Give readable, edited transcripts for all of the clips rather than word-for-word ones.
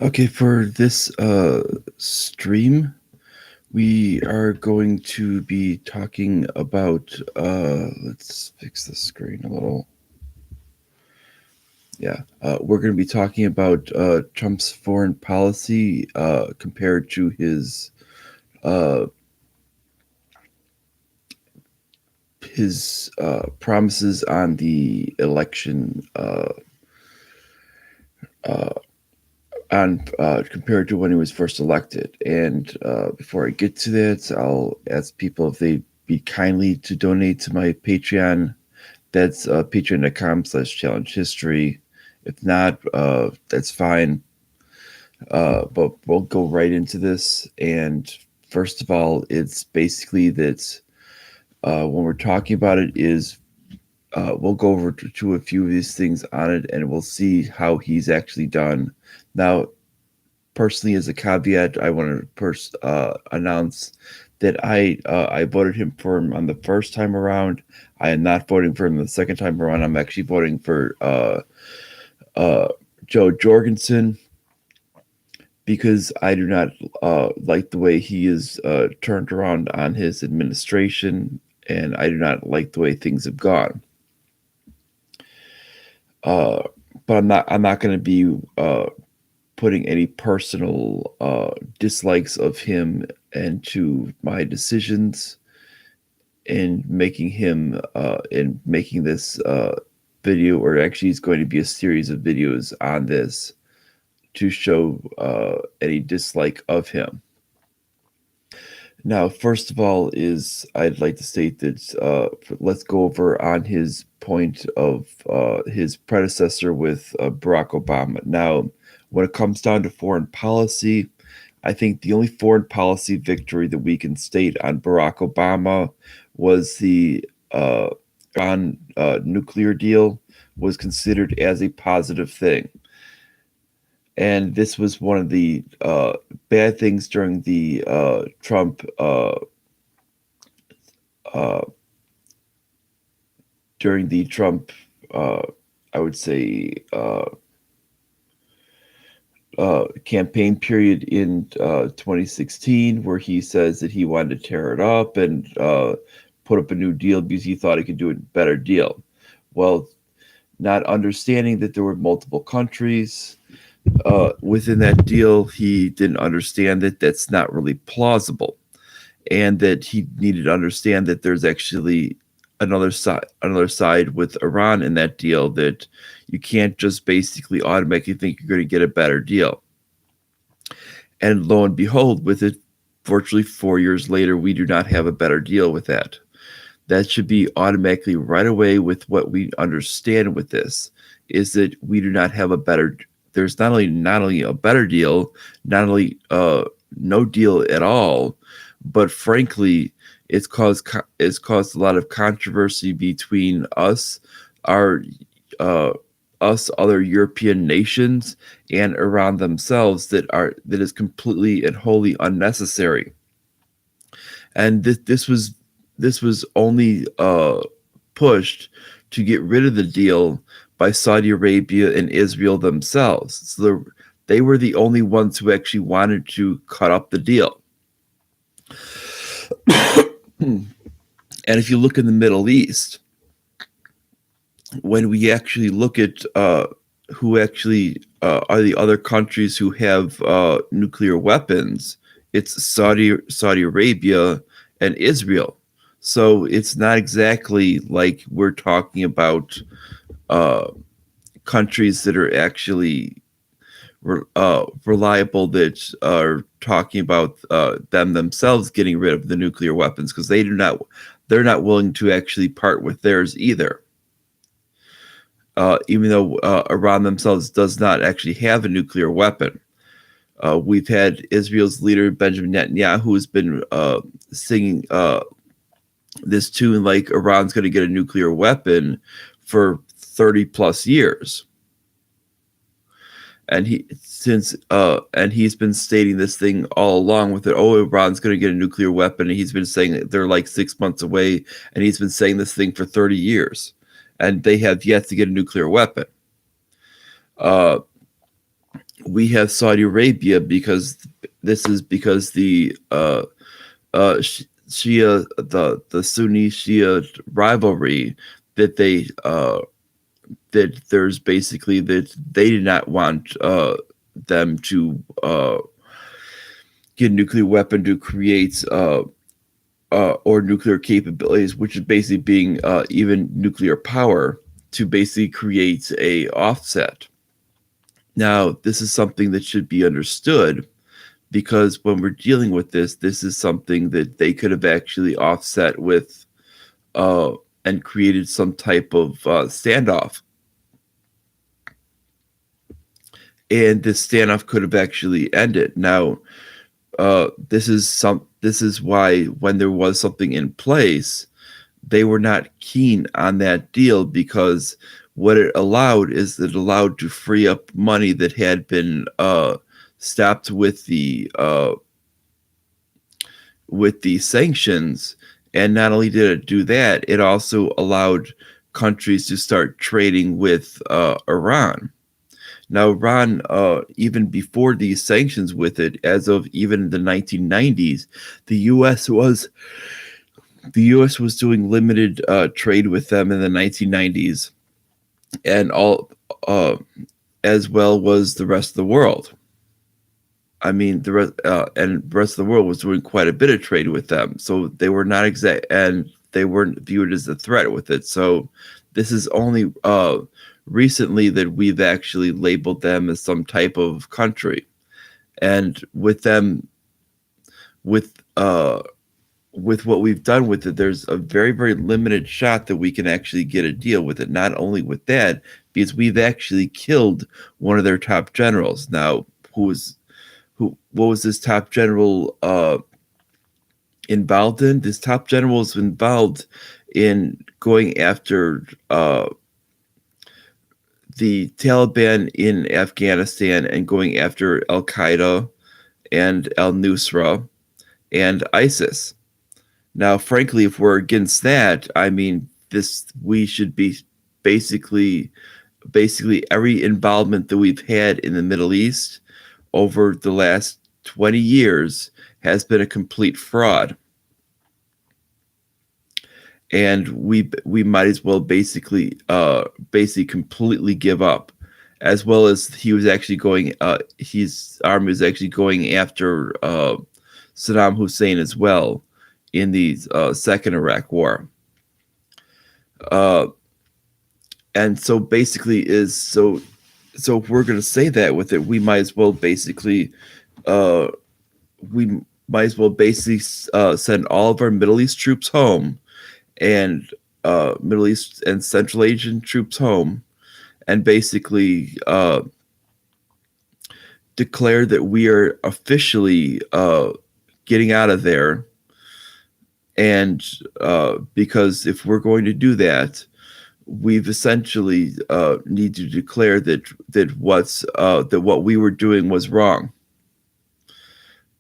Okay, for this stream, we are going to be talking about. Let's fix the screen a little. Yeah, we're going to be talking about Trump's foreign policy compared to uh, his promises on the election. Uh, on Compared to when he was first elected. And before I get to that, I'll ask people if they be kindly to donate to my Patreon. That's patreon.com/challenge history. If not, that's fine. But we'll go right into this. And first of all, it's basically that when we're talking about it, is we'll go over to a few of these things on it, and we'll see how he's actually done. Now, personally, as a caveat, I want to announce that I voted him for him on the first time around. I am not voting for him the second time around. I'm actually voting for uh, Joe Jorgensen because I do not like the way he is turned around on his administration, and I do not like the way things have gone. Uh, but I'm not going to be putting any personal dislikes of him into my decisions in making him in making this video, or actually it's going to be a series of videos on this to show any dislike of him. Now, first of all, is I'd like to state that let's go over on his point of his predecessor with Barack Obama. Now, when it comes down to foreign policy, I think the only foreign policy victory that we can state on Barack Obama was the Iran nuclear deal was considered as a positive thing. And this was one of the bad things during the Trump uh, during the Trump I would say campaign period in 2016, where he says that he wanted to tear it up and put up a new deal because he thought he could do a better deal. Well, not understanding that there were multiple countries within that deal, he didn't understand that that's not really plausible, and that he needed to understand that there's actually another side with Iran in that deal, that you can't just basically automatically think you're going to get a better deal. And lo and behold, with it, virtually 4 years later, we do not have a better deal with that. That should be automatically right away with what we understand with this, is that we do not have a better. There's not only a better deal, not only no deal at all, but frankly, it's caused a lot of controversy between our uh, other European nations, and Iran themselves, that is completely and wholly unnecessary. And this was only pushed to get rid of the deal by Saudi Arabia and Israel themselves. So they were the only ones who actually wanted to cut up the deal. And if you look in the Middle East, when we actually look at who actually are the other countries who have nuclear weapons, it's Saudi Arabia and Israel. So it's not exactly like we're talking about uh, countries that are actually reliable, that are talking about them themselves getting rid of the nuclear weapons, because they're not willing to actually part with theirs either. Even though Iran themselves does not actually have a nuclear weapon. We've had Israel's leader, Benjamin Netanyahu, who's been singing this tune like Iran's going to get a nuclear weapon for 30 plus years. And he's been stating this thing all along with it. Oh, Iran's going to get a nuclear weapon, and he's been saying that they're like 6 months away, and he's been saying this thing for 30 years, and they have yet to get a nuclear weapon. Uh, we have Saudi Arabia because the Shia, the Sunni Shia rivalry that that there's basically that they did not want them to get a nuclear weapon to create or nuclear capabilities, which is basically being even nuclear power to basically create a offset. Now, this is something that should be understood because when we're dealing with this is something that they could have actually offset with and created some type of standoff. And this standoff could have actually ended. Now, this is why when there was something in place, they were not keen on that deal because what it allowed is it allowed to free up money that had been stopped with the sanctions. And not only did it do that, it also allowed countries to start trading with Iran. Now, Iran, even before these sanctions with it, as of even the 1990s, the U.S. was doing limited trade with them in the 1990s, and all as well was the rest of the world. I mean, the rest of the world was doing quite a bit of trade with them, so they were not exact, and they weren't viewed as a threat with it. So this is only recently that we've actually labeled them as some type of country, and with them, with what we've done with it, there's a very, very limited shot that we can actually get a deal with it. Not only with that, because we've actually killed one of their top generals. Now, what was this top general involved in? This top general was involved in going after the Taliban in Afghanistan and going after Al Qaeda and Al Nusra and ISIS. Now, frankly, if we're against that, I mean, we should be basically every involvement that we've had in the Middle East over the last 20 years has been a complete fraud. And we might as well basically completely give up, as well as he was actually going his army was actually going after Saddam Hussein as well in the second Iraq war. And so basically so if we're going to say that with it, we might as well basically send all of our Middle East troops home and Middle East and Central Asian troops home, and basically declare that we are officially getting out of there. And because if we're going to do that, we've essentially need to declare that what we were doing was wrong.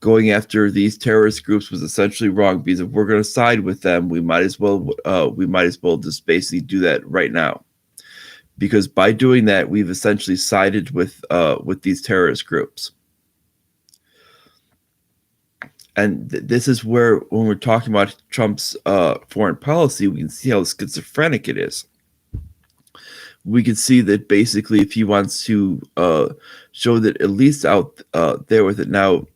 Going after these terrorist groups was essentially wrong, because if we're going to side with them, we might as well just basically do that right now. Because by doing that, we've essentially sided with these terrorist groups. And this is where, when we're talking about Trump's foreign policy, we can see how schizophrenic it is. We can see that basically, if he wants to show that at least out there with it now,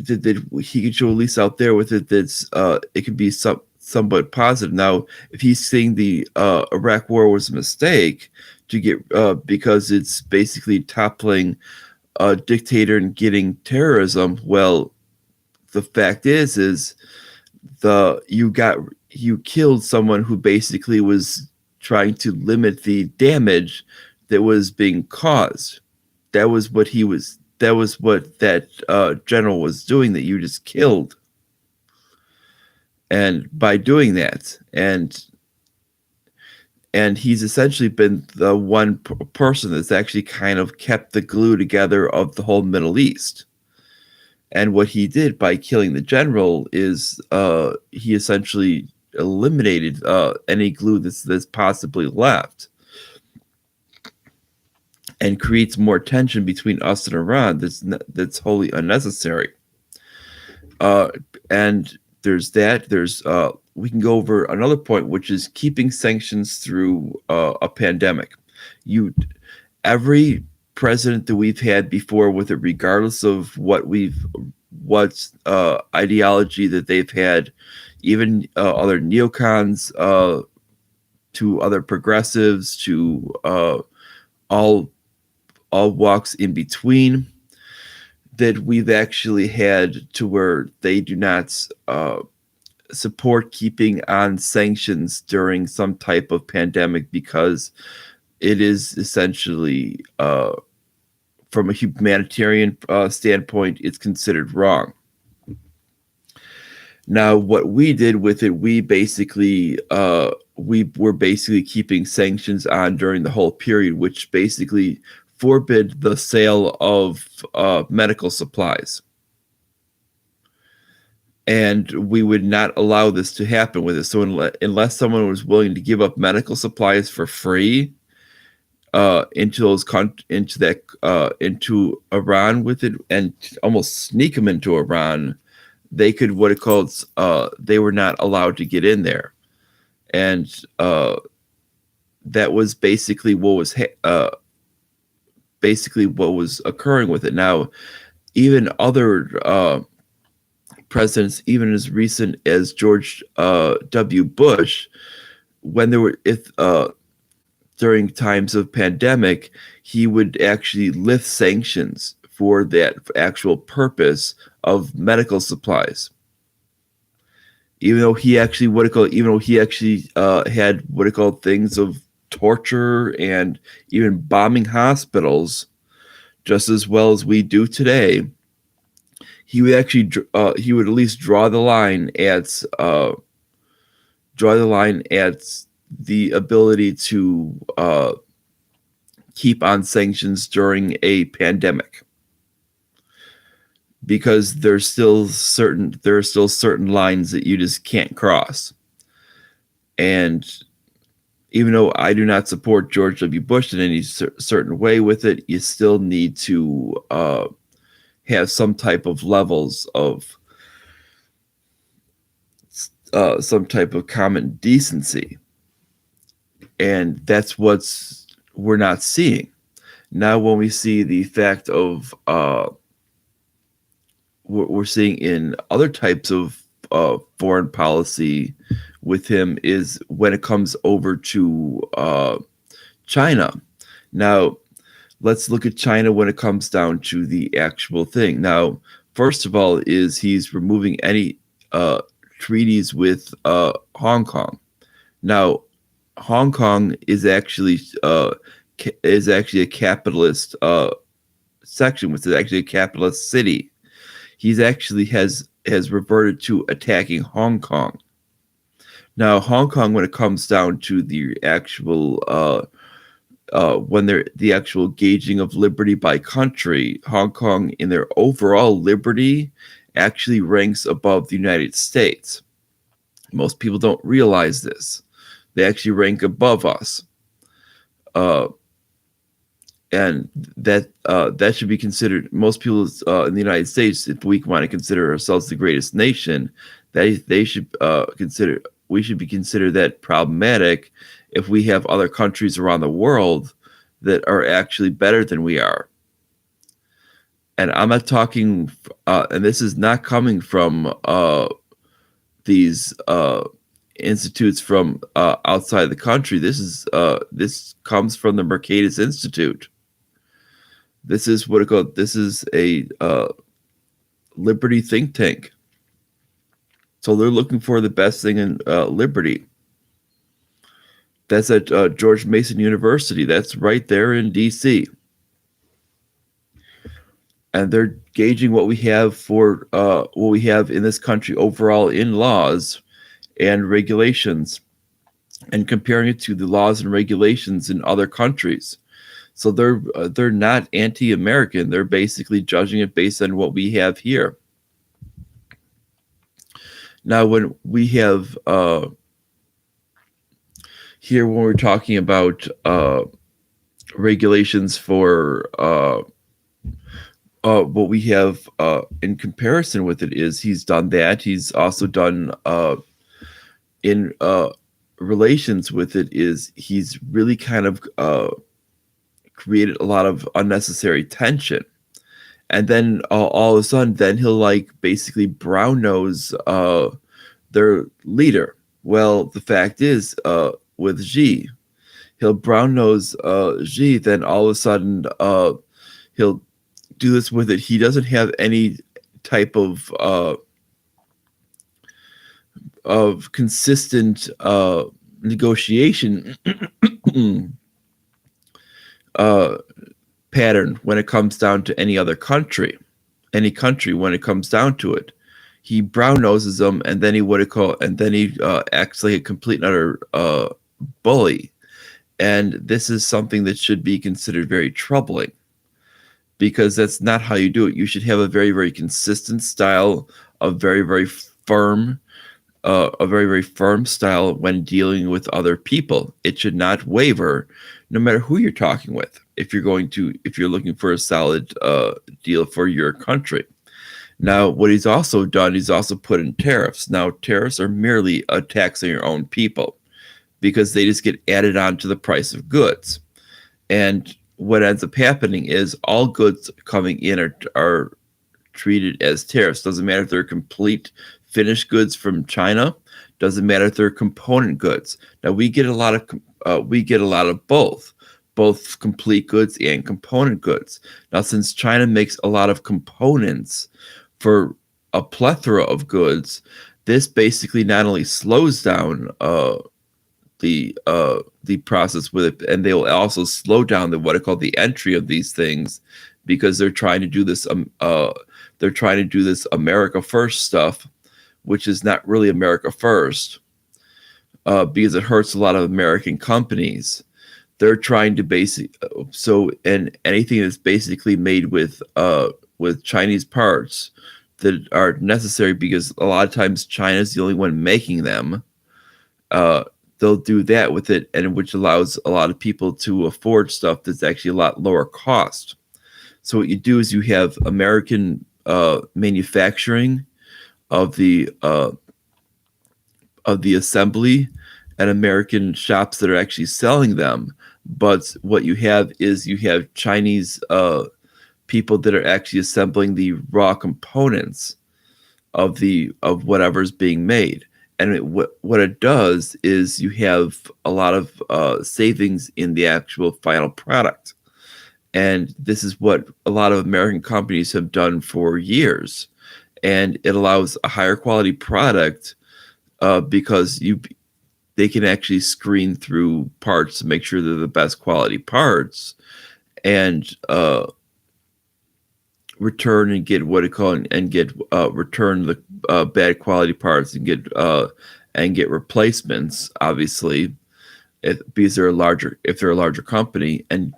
that he can show at least out there with it that's it can be somewhat positive. Now, if he's saying the Iraq War was a mistake to get because it's basically toppling a dictator and getting terrorism, well, the fact is you killed someone who basically was trying to limit the damage that was being caused. That was what that general was doing, that you just killed. And by doing that, and he's essentially been the one person that's actually kind of kept the glue together of the whole Middle East. And what he did by killing the general is he essentially eliminated any glue that's possibly left. and creates more tension between us and Iran. That's wholly unnecessary. And there's that. There's we can go over another point, which is keeping sanctions through a pandemic. You every president that we've had before, with it, regardless of what ideology that they've had, even other neocons, to other progressives, to all walks in between, that we've actually had to where they do not support keeping on sanctions during some type of pandemic, because it is essentially, from a humanitarian standpoint, it's considered wrong. Now, what we did with it, we were basically keeping sanctions on during the whole period, which basically forbid the sale of medical supplies. And we would not allow this to happen with it. So unless someone was willing to give up medical supplies for free into Iran with it, and almost sneak them into Iran, they could, they were not allowed to get in there. And that was basically what was occurring with it. Now, even other presidents, even as recent as George W. Bush, when there were during times of pandemic, he would actually lift sanctions for that actual purpose of medical supplies. Even though he actually had things of torture and even bombing hospitals, just as well as we do today, he would actually he would at least draw the line at the ability to keep on sanctions during a pandemic, because there are still certain lines that you just can't cross. And even though I do not support George W. Bush in any certain way with it, you still need to have some type of levels of some type of common decency. And that's we're not seeing. Now, when we see the fact of what we're seeing in other types of foreign policy with him, is when it comes over to China. Now, let's look at China when it comes down to the actual thing. Now, first of all, is he's removing any treaties with Hong Kong. Now, Hong Kong is actually a capitalist section, which is actually a capitalist city. He's actually has reverted to attacking Hong Kong. Now, Hong Kong, when it comes down to the actual the actual gauging of liberty by country, Hong Kong, in their overall liberty, actually ranks above the United States. Most people don't realize this. They actually rank above us. And that should be considered. Most people in the United States, if we want to consider ourselves the greatest nation, they should consider. We should be considered that problematic if we have other countries around the world that are actually better than we are. And I'm not talking, and this is not coming from these institutes from outside the country. This comes from the Mercatus Institute. This is this is a liberty think tank. So they're looking for the best thing in liberty. That's at George Mason University. That's right there in D.C. And they're gauging what we have in this country overall in laws and regulations, and comparing it to the laws and regulations in other countries. So they're not anti-American. They're basically judging it based on what we have here. Now, when we have here, when we're talking about regulations for what we have in comparison with it is he's done that. He's also done in relations with it is he's really kind of created a lot of unnecessary tension. And then all of a sudden, then he'll like basically brown nose their leader. Well, the fact is, with Xi, he'll brown nose Xi. Then all of a sudden, he'll do this with it. He doesn't have any type of consistent negotiation pattern when it comes down to any other country, when it comes down to it. He brown noses them, and then he acts like a complete and utter bully. And this is something that should be considered very troubling, because that's not how you do it. You should have a very, very consistent style, a very, very firm style when dealing with other people. It should not waver, no matter who you're talking with. If you're looking for a solid deal for your country. Now, what he's also done, he's also put in tariffs. Now, tariffs are merely a tax on your own people, because they just get added on to the price of goods. And what ends up happening is all goods coming in are treated as tariffs. Doesn't matter if they're complete finished goods from China. Doesn't matter if they're component goods. Now we get a lot of both complete goods and component goods. Now, since China makes a lot of components for a plethora of goods, this basically not only slows down the process with it, and they will also slow down what I call the entry of these things, because they're trying to do this America First stuff, which is not really America First, because it hurts a lot of American companies. They're trying to and anything that's basically made with Chinese parts that are necessary, because a lot of times China's the only one making them. They'll do that with it, and which allows a lot of people to afford stuff that's actually a lot lower cost. So what you do is you have American manufacturing of the assembly, and American shops that are actually selling them. But what you have is Chinese people that are actually assembling the raw components of whatever's being made. And what it does is you have a lot of savings in the actual final product. And this is what a lot of American companies have done for years. And it allows a higher quality product because they can actually screen through parts to make sure they're the best quality parts, and return and get return the bad quality parts and get replacements, obviously, because they're a larger company, and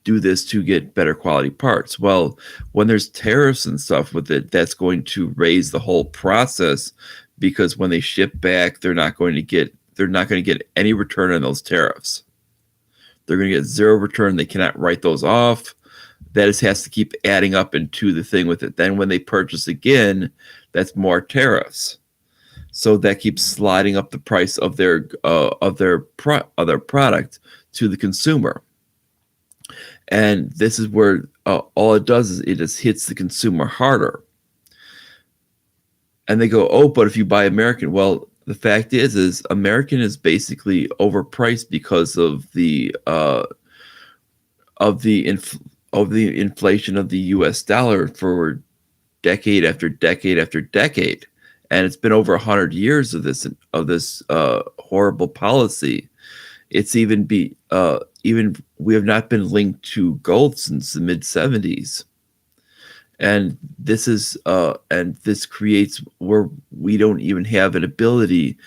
do this to get better quality parts. Well, when there's tariffs and stuff with it, that's going to raise the whole process, because when they ship back, they're not going to get any return on those tariffs. They're going to get zero return. They cannot write those off. That has to keep adding up into the thing with it. Then when they purchase again, that's more tariffs. So that keeps sliding up the price of their product to the consumer. And this is where all it does is it just hits the consumer harder. And they go, oh, but if you buy American, well, the fact is American is basically overpriced because of the inflation of the U.S. dollar for decade after decade after decade, and it's been over 100 years of this horrible policy. It's even we have not been linked to gold since the mid 70s. And this creates where we don't even have an ability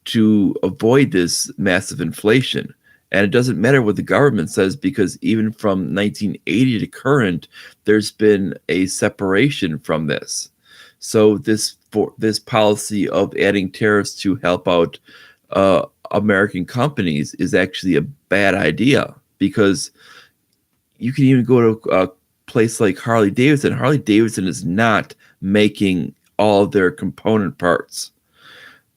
to avoid this massive inflation. And it doesn't matter what the government says, because even from 1980 to current, there's been a separation from this. So this policy of adding tariffs to help out American companies is actually a bad idea, because you can even go to a place like Harley Davidson. Harley Davidson is not making all their component parts.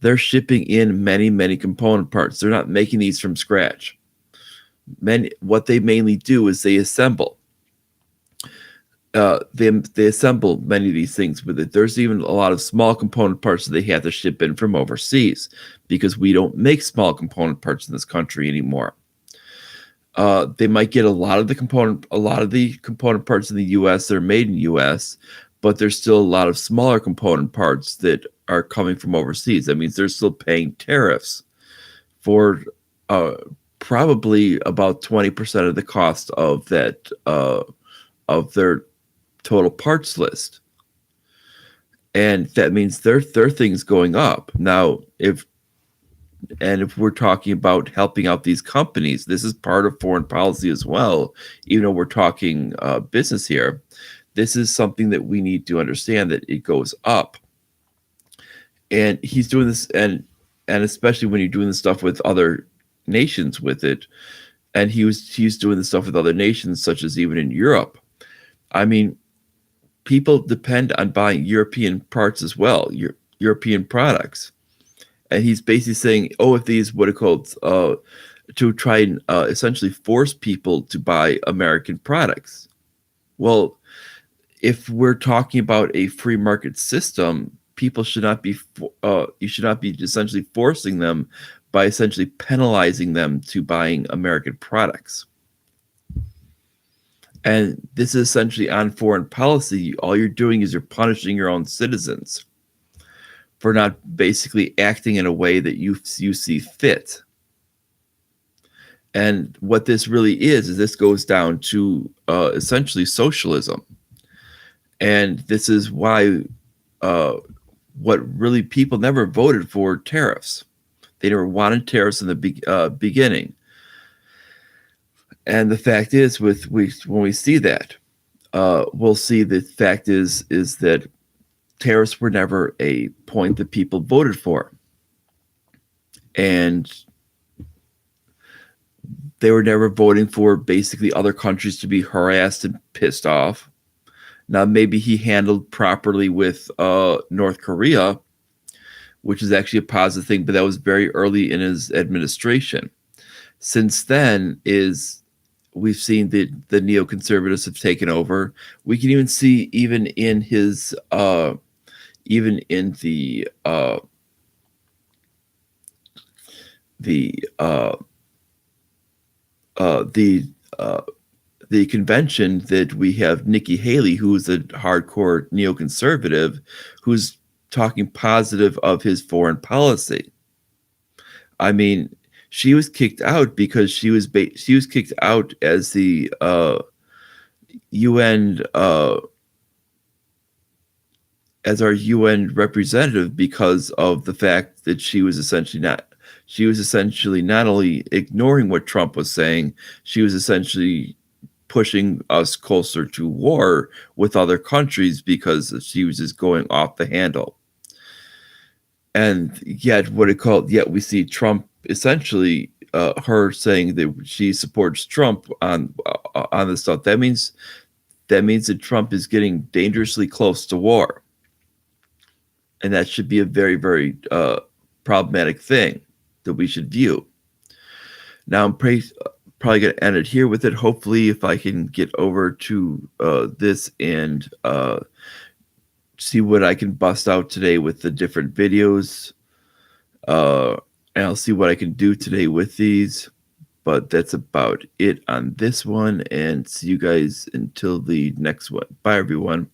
They're shipping in many, many component parts. They're not making these from scratch. What they mainly do is they assemble. They assemble many of these things with it. There's even a lot of small component parts that they have to ship in from overseas because we don't make small component parts in this country anymore. They might get a lot of the component parts in the U.S. that are made in the U.S., but there's still a lot of smaller component parts that are coming from overseas. That means they're still paying tariffs for probably about 20% of the cost of that of their total parts list, and that means their things going up. Now, if we're talking about helping out these companies, this is part of foreign policy as well. Even though we're talking business here, this is something that we need to understand, that it goes up. And he's doing this, and especially when you're doing this stuff with other nations with it, and he's doing this stuff with other nations, such as even in Europe. I mean, people depend on buying European parts as well, European products. And he's basically saying, if these what are called to try and essentially force people to buy American products. Well, if we're talking about a free market system, people should not be you should not be essentially forcing them by essentially penalizing them to buying American products. And this is essentially on foreign policy. All you're doing is you're punishing your own citizens for not basically acting in a way that you see fit. And what this really is this goes down to essentially socialism. And this is why what really people never voted for tariffs. They never wanted tariffs in the beginning. And the fact is, when we see that, we'll see the fact is that tariffs were never a point that people voted for. And they were never voting for basically other countries to be harassed and pissed off. Now, maybe he handled properly with North Korea, which is actually a positive thing, but that was very early in his administration. Since then we've seen the neoconservatives have taken over. We can even see even in his the convention that we have Nikki Haley, who is a hardcore neoconservative, who's talking positive of his foreign policy. I mean, she was kicked out because she was kicked out as the UN as our UN representative because of the fact that she was essentially not only ignoring what Trump was saying, she was essentially pushing us closer to war with other countries because she was just going off the handle. And yet we see Trump essentially her saying that she supports Trump on this stuff. That means that Trump is getting dangerously close to war. And that should be a very, very problematic thing that we should view. Now, I'm probably going to end it here with it. Hopefully, if I can get over to this and see what I can bust out today with the different videos. And I'll see what I can do today with these. But that's about it on this one. And see you guys until the next one. Bye, everyone.